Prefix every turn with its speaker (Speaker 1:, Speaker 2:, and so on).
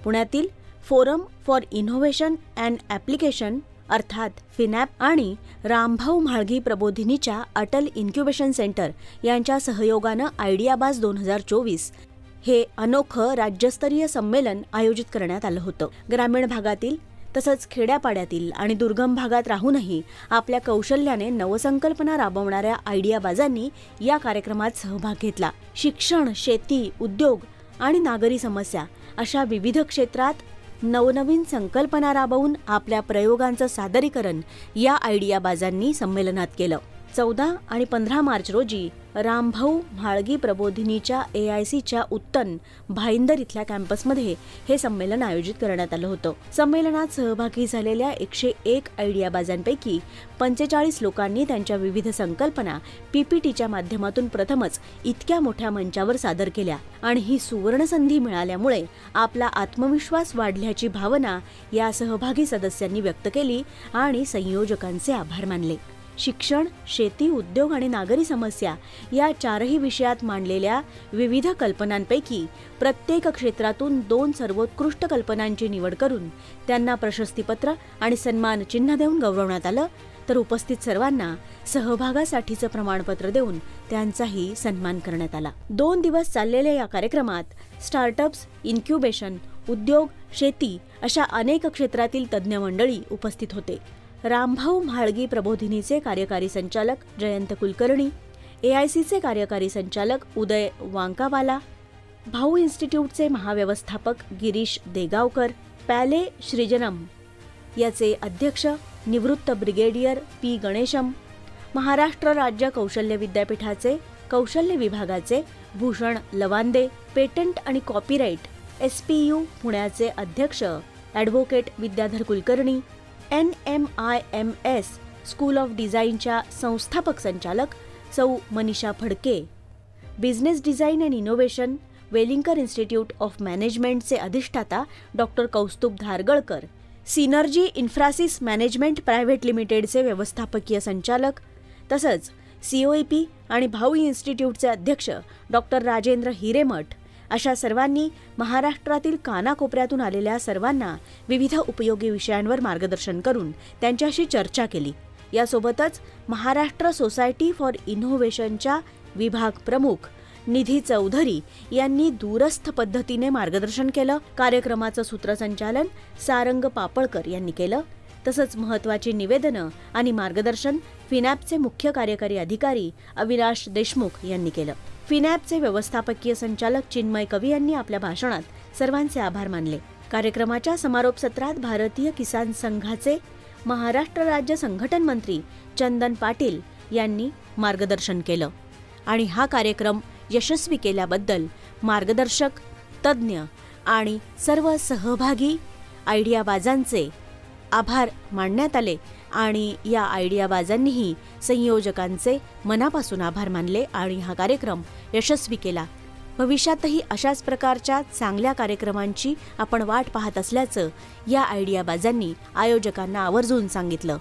Speaker 1: पुण्यातील forum for innovation and application अर्थात फिनॅप आणि रामभाऊ म्हाळगी प्रबोधिनीच्या अटल इन्क्युबेशन सेंटर यांच्या सहयोगानं आयडियाबाज 2024 हे अनोखं राज्यस्तरीय संमेलन आयोजित करण्यात आलं होतं. ग्रामीण भागातील तसंच खेड्यापाड्यातील आणि दुर्गम भागात राहूनही आपल्या कौशल्याने नवसंकल्पना राबवणाऱ्या आयडियाबाजांनी या कार्यक्रमात सहभाग घेतला. शिक्षण, शेती, उद्योग आणि नागरी समस्या अशा विविध क्षेत्रात नवनवीन संकल्पना राबवून आपल्या प्रयोगांचं सादरीकरण या आयडियाबाजांनी संमेलनात केलं. 14 आणि 15 मार्च रोजी रामभाऊ म्हाळगी प्रबोधिनीच्या AICच्या उत्तन भाईंदर इथल्या कॅम्पसमध्ये हे संमेलन आयोजित करण्यात आलं होतं. संमेलनात सहभागी झालेल्या 101 आयडियाबाजांपैकी 45 लोकांनी त्यांच्या विविध संकल्पना PPTच्या माध्यमातून प्रथमच इतक्या मोठ्या मंचावर सादर केल्या आणि ही सुवर्ण संधी मिळाल्यामुळे आपला आत्मविश्वास वाढल्याची भावना या सहभागी सदस्यांनी व्यक्त केली आणि संयोजकांचे आभार मानले. शिक्षण, शेती, उद्योग आणि नागरी समस्या या 4ही विषयात मांडलेल्या विविध कल्पनांपैकी प्रत्येक क्षेत्रातून 2 सर्वोत्कृष्ट कल्पनांची निवड करून त्यांना प्रशस्तीपत्र आणि सन्मान चिन्ह देऊन गौरवण्यात आलं, तर उपस्थित सर्वांना सहभागासाठीचं प्रमाणपत्र देऊन त्यांचाही सन्मान करण्यात आला. 2 दिवस चाललेल्या या कार्यक्रमात स्टार्टअप्स, इन्क्युबेशन, उद्योग, शेती अशा अनेक क्षेत्रातील तज्ज्ञ मंडळी उपस्थित होते. रामभाऊ म्हाळगी प्रबोधिनीचे कार्यकारी संचालक जयंत कुलकर्णी, AICचे कार्यकारी संचालक उदय वांकावाला, भाऊ इन्स्टिट्यूटचे महाव्यवस्थापक गिरीश देगावकर, पॅले श्रीजनम याचे अध्यक्ष निवृत्त ब्रिगेडियर P. गणेशम, महाराष्ट्र राज्य कौशल्य विद्यापीठाचे कौशल्य विभागाचे भूषण लवांदे, पेटंट आणि कॉपीराईट SPU पुण्याचे अध्यक्ष advocate Vidyadhar Kulkarni, NMIMS school of डिझाईनच्या संस्थापक संचालक Sau Manisha Phadke, business design and innovation Welingkar institute of मॅनेजमेंटचे अधिष्ठाता doctor Kaustubh Dhargalkar, synergy infrasys management private लिमिटेडचे व्यवस्थापकीय संचालक तसंच COEP आणि भाऊ इन्स्टिट्यूटचे अध्यक्ष डॉक्टर राजेंद्र हिरेमठ अशा सर्वांनी महाराष्ट्रातील कानाकोपऱ्यातून आलेल्या सर्वांना विविध उपयोगी विषयांवर मार्गदर्शन करून त्यांच्याशी चर्चा केली. यासोबतच महाराष्ट्र सोसायटी फॉर इनोव्हेशनच्या विभाग प्रमुख निधी चौधरी यांनी दूरस्थ पद्धतीने मार्गदर्शन केलं. कार्यक्रमाचं सूत्रसंचालन सारंग पापळकर यांनी केलं. तसंच महत्त्वाची निवेदनं आणि मार्गदर्शन फिनॅपचे मुख्य कार्यकारी अधिकारी अविनाश देशमुख यांनी केलं. फिनॅपचे व्यवस्थापकीय संचालक चिन्मय कवी यांनी आपल्या भाषणात सर्वांचे आभार मानले. कार्यक्रमाच्या समारोप सत्रात भारतीय किसान संघाचे महाराष्ट्र राज्य संघटन मंत्री चंदन पाटील यांनी मार्गदर्शन केलं आणि हा कार्यक्रम यशस्वी केल्याबद्दल मार्गदर्शक, तज्ज्ञ आणि सर्व सहभागी आयडियाबाजांचे आभार मानण्यात आले आणि या आयडियाबाजांनीही संयोजकांचे मनापासून आभार मानले आणि हा कार्यक्रम यशस्वी केला. भविष्यातही अशाच प्रकारच्या चांगल्या कार्यक्रमांची आपण वाट पाहत असल्याचं या आयडियाबाजांनी आयोजकांना आवर्जून सांगितलं.